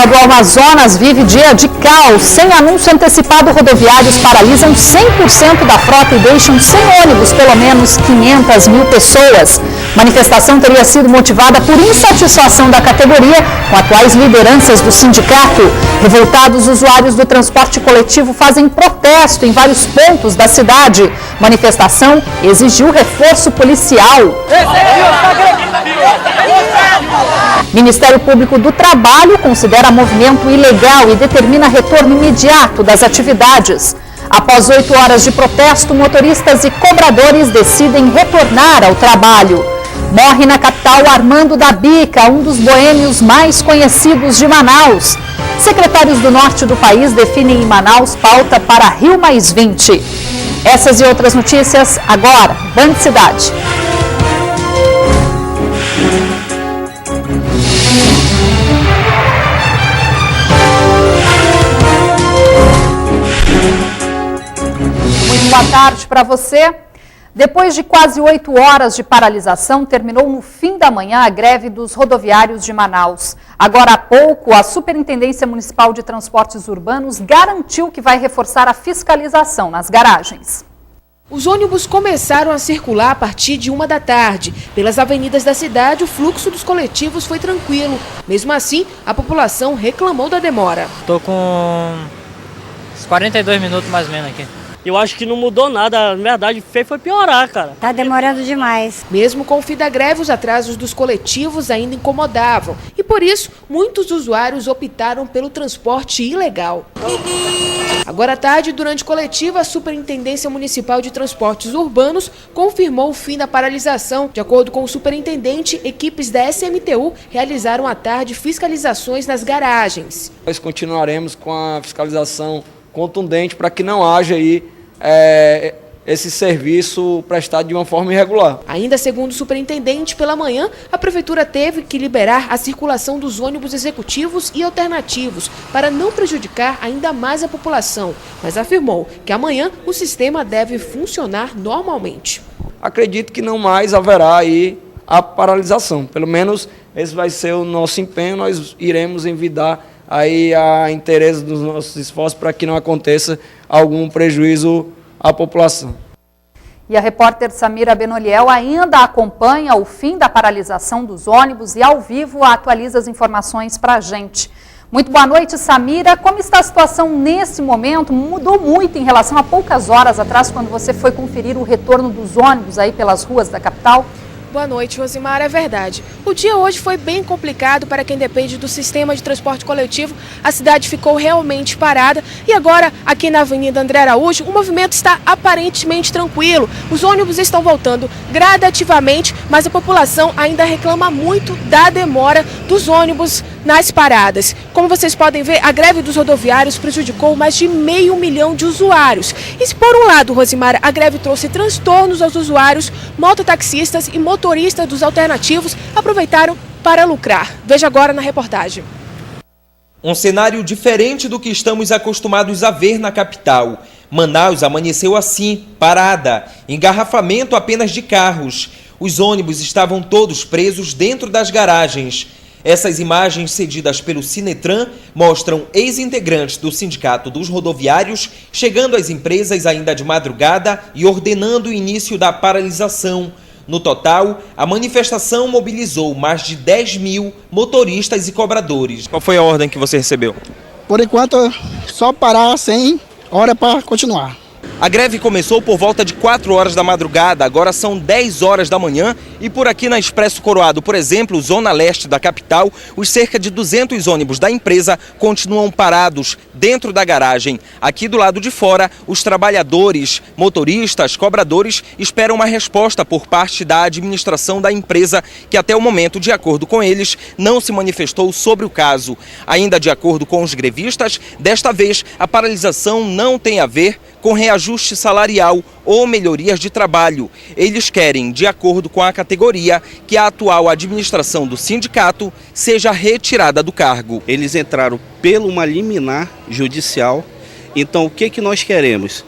Estrada do Amazonas vive dia de caos. Sem anúncio antecipado, rodoviários paralisam 100% da frota e deixam sem ônibus pelo menos 500 mil pessoas. Manifestação teria sido motivada por insatisfação da categoria com atuais lideranças do sindicato. Revoltados, usuários do transporte coletivo fazem protesto em vários pontos da cidade. Manifestação exigiu reforço policial. Ministério Público do Trabalho considera movimento ilegal e determina retorno imediato das atividades. Após 8 horas de protesto, motoristas e cobradores decidem retornar ao trabalho. Morre na capital Armando da Bica, um dos boêmios mais conhecidos de Manaus. Secretários do norte do país definem em Manaus pauta para Rio+20. Essas e outras notícias agora, Band Cidade. Boa tarde para você. Depois de quase 8 horas de paralisação, terminou no fim da manhã a greve dos rodoviários de Manaus. Agora há pouco, a Superintendência Municipal de Transportes Urbanos garantiu que vai reforçar a fiscalização nas garagens. Os ônibus começaram a circular a partir de 1 da tarde. Pelas avenidas da cidade, o fluxo dos coletivos foi tranquilo. Mesmo assim, a população reclamou da demora. Estou com uns 42 minutos mais ou menos aqui. Eu acho que não mudou nada, na verdade foi piorar, cara. Tá demorando demais. Mesmo com o fim da greve, os atrasos dos coletivos ainda incomodavam. E por isso, muitos usuários optaram pelo transporte ilegal. Agora à tarde, durante coletiva, a Superintendência Municipal de Transportes Urbanos confirmou o fim da paralisação. De acordo com o superintendente, equipes da SMTU realizaram à tarde fiscalizações nas garagens. Nós continuaremos com a fiscalização contundente para que não haja aí esse serviço prestado de uma forma irregular. Ainda segundo o superintendente, pela manhã, a prefeitura teve que liberar a circulação dos ônibus executivos e alternativos para não prejudicar ainda mais a população, mas afirmou que amanhã o sistema deve funcionar normalmente. Acredito que não mais haverá aí a paralisação, pelo menos esse vai ser o nosso empenho, nós iremos envidar aí a interesse dos nossos esforços para que não aconteça algum prejuízo à população. E a repórter Samira Benoliel ainda acompanha o fim da paralisação dos ônibus e ao vivo atualiza as informações para a gente. Muito boa noite, Samira. Como está a situação nesse momento? Mudou muito em relação a poucas horas atrás, quando você foi conferir o retorno dos ônibus aí pelas ruas da capital? Boa noite, Rosimar. É verdade. O dia hoje foi bem complicado para quem depende do sistema de transporte coletivo. A cidade ficou realmente parada e agora, aqui na Avenida André Araújo, o movimento está aparentemente tranquilo. Os ônibus estão voltando gradativamente, mas a população ainda reclama muito da demora dos ônibus nas paradas. Como vocês podem ver, a greve dos rodoviários prejudicou mais de 500 mil de usuários. E se por um lado, Rosimar, a greve trouxe transtornos aos usuários, mototaxistas e motoristas dos alternativos aproveitaram para lucrar. Veja agora na reportagem. Um cenário diferente do que estamos acostumados a ver na capital. Manaus amanheceu assim, parada, engarrafamento apenas de carros. Os ônibus estavam todos presos dentro das garagens. Essas imagens cedidas pelo Sinetran mostram ex-integrantes do Sindicato dos Rodoviários chegando às empresas ainda de madrugada e ordenando o início da paralisação. No total, a manifestação mobilizou mais de 10 mil motoristas e cobradores. Qual foi a ordem que você recebeu? Por enquanto, só parar sem hora para continuar. A greve começou por volta de 4 horas da madrugada, agora são 10 horas da manhã e por aqui na Expresso Coroado, por exemplo, zona leste da capital, os cerca de 200 ônibus da empresa continuam parados dentro da garagem. Aqui do lado de fora, os trabalhadores, motoristas, cobradores esperam uma resposta por parte da administração da empresa, que até o momento, de acordo com eles, não se manifestou sobre o caso. Ainda de acordo com os grevistas, desta vez a paralisação não tem a ver com reajuste salarial ou melhorias de trabalho. Eles querem, de acordo com a categoria, que a atual administração do sindicato seja retirada do cargo. Eles entraram pela uma liminar judicial, então o que nós queremos?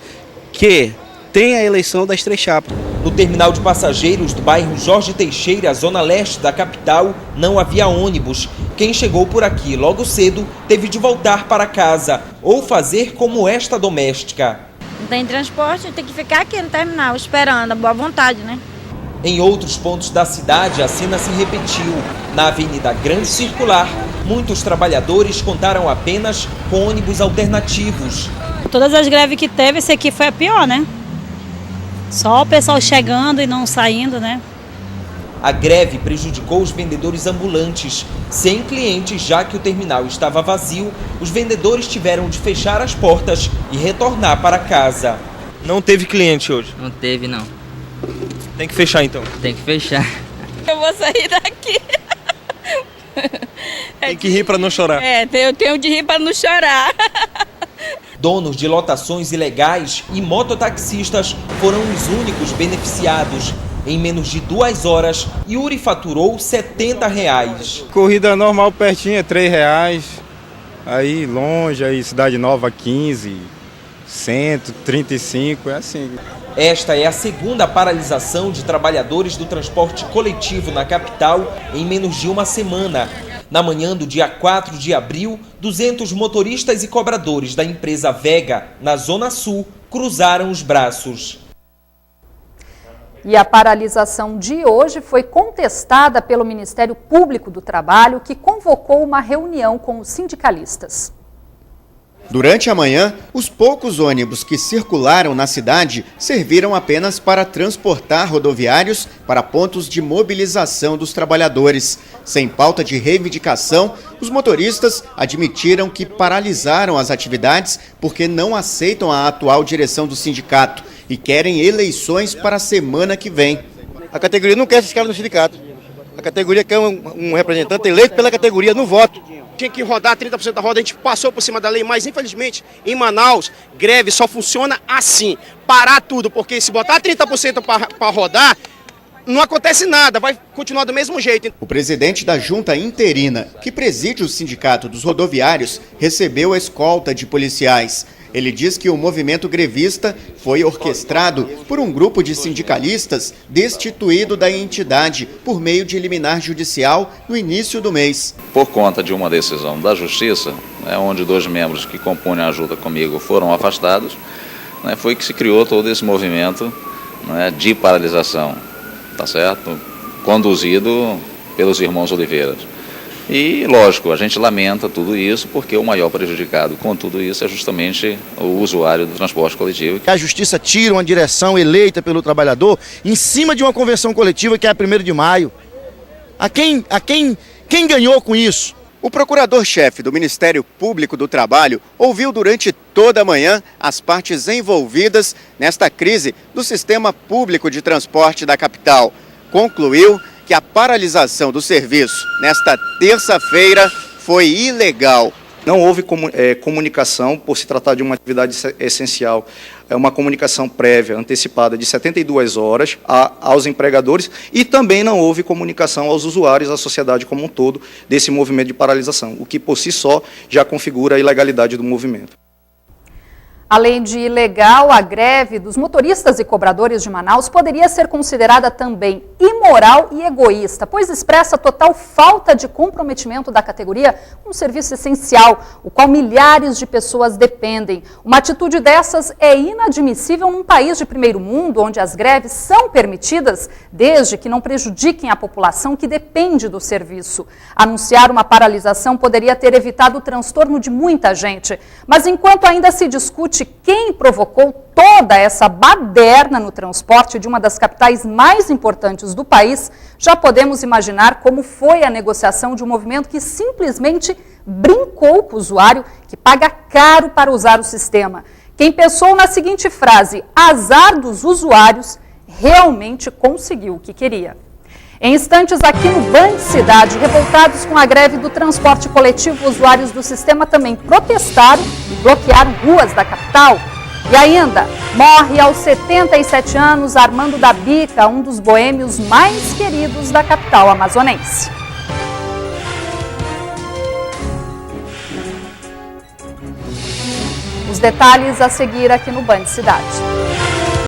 Que tenha a eleição das 3 chapas. No terminal de passageiros do bairro Jorge Teixeira, zona leste da capital, não havia ônibus. Quem chegou por aqui logo cedo teve de voltar para casa ou fazer como esta doméstica. Não tem transporte, tem que ficar aqui no terminal esperando, a boa vontade, né? Em outros pontos da cidade, a cena se repetiu. Na Avenida Grande Circular, muitos trabalhadores contaram apenas com ônibus alternativos. Todas as greves que teve, esse aqui foi a pior, né? Só o pessoal chegando e não saindo, né? A greve prejudicou os vendedores ambulantes. Sem clientes, já que o terminal estava vazio, os vendedores tiveram de fechar as portas e retornar para casa. Não teve cliente hoje? Não teve, não. Tem que fechar então. Tem que fechar. Eu vou sair daqui. Tem que rir para não chorar. Eu tenho de rir para não chorar. Donos de lotações ilegais e mototaxistas foram os únicos beneficiados. Em menos de 2 horas, Yuri faturou R$70. Corrida normal pertinho é R$3. Aí longe, aí Cidade Nova 15, 135, é assim. Esta é a segunda paralisação de trabalhadores do transporte coletivo na capital em menos de uma semana. Na manhã do dia 4 de abril, 200 motoristas e cobradores da empresa Vega, na Zona Sul, cruzaram os braços. E a paralisação de hoje foi contestada pelo Ministério Público do Trabalho, que convocou uma reunião com os sindicalistas. Durante a manhã, os poucos ônibus que circularam na cidade serviram apenas para transportar rodoviários para pontos de mobilização dos trabalhadores. Sem pauta de reivindicação, os motoristas admitiram que paralisaram as atividades porque não aceitam a atual direção do sindicato e querem eleições para a semana que vem. A categoria não quer esses caras no sindicato. A categoria quer um representante eleito pela categoria no voto. Tinha que rodar 30% da roda, a gente passou por cima da lei, mas infelizmente em Manaus, greve só funciona assim, parar tudo, porque se botar 30% para rodar, não acontece nada, vai continuar do mesmo jeito. O presidente da junta interina, que preside o sindicato dos rodoviários, recebeu a escolta de policiais. Ele diz que o movimento grevista foi orquestrado por um grupo de sindicalistas destituído da entidade por meio de liminar judicial no início do mês. Por conta de uma decisão da Justiça, onde 2 membros que compõem a junta comigo foram afastados, foi que se criou todo esse movimento de paralisação, tá certo? Conduzido pelos irmãos Oliveiras. E, lógico, a gente lamenta tudo isso porque o maior prejudicado com tudo isso é justamente o usuário do transporte coletivo. A Justiça tira uma direção eleita pelo trabalhador em cima de uma convenção coletiva que é a 1º de maio. Quem ganhou com isso? O procurador-chefe do Ministério Público do Trabalho ouviu durante toda a manhã as partes envolvidas nesta crise do sistema público de transporte da capital. Concluiu que a paralisação do serviço nesta terça-feira foi ilegal. Não houve comunicação por se tratar de uma atividade essencial. É uma comunicação prévia, antecipada de 72 horas aos empregadores e também não houve comunicação aos usuários, à sociedade como um todo, desse movimento de paralisação, o que por si só já configura a ilegalidade do movimento. Além de ilegal, a greve dos motoristas e cobradores de Manaus poderia ser considerada também imoral e egoísta, pois expressa total falta de comprometimento da categoria com um serviço essencial, o qual milhares de pessoas dependem. Uma atitude dessas é inadmissível num país de primeiro mundo, onde as greves são permitidas, desde que não prejudiquem a população que depende do serviço. Anunciar uma paralisação poderia ter evitado o transtorno de muita gente, mas enquanto ainda se discute quem provocou toda essa baderna no transporte de uma das capitais mais importantes do país, já podemos imaginar como foi a negociação de um movimento que simplesmente brincou com o usuário, que paga caro para usar o sistema. Quem pensou na seguinte frase, azar dos usuários, realmente conseguiu o que queria. Em instantes, aqui no Band Cidade, revoltados com a greve do transporte coletivo, usuários do sistema também protestaram e bloquearam ruas da capital. E ainda, morre aos 77 anos Armando da Bica, um dos boêmios mais queridos da capital amazonense. Os detalhes a seguir aqui no Band Cidade.